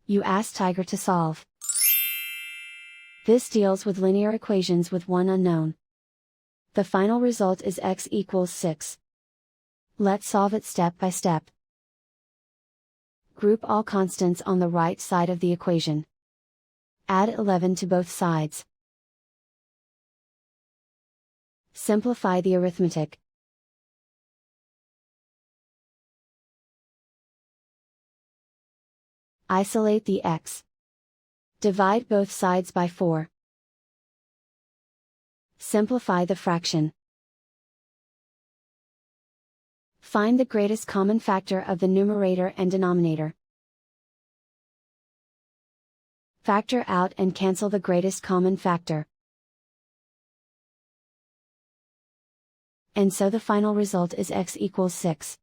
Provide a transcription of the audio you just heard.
You ask Tiger to solve. This deals with linear equations with one unknown. The final result is x equals 6. Let's solve it step by step. Group all constants on the right side of the equation. Add 11 to both sides. Simplify the arithmetic. Isolate the x. Divide both sides by 4. Simplify the fraction. Find the greatest common factor of the numerator and denominator. Factor out and cancel the greatest common factor. And so the final result is x equals 6.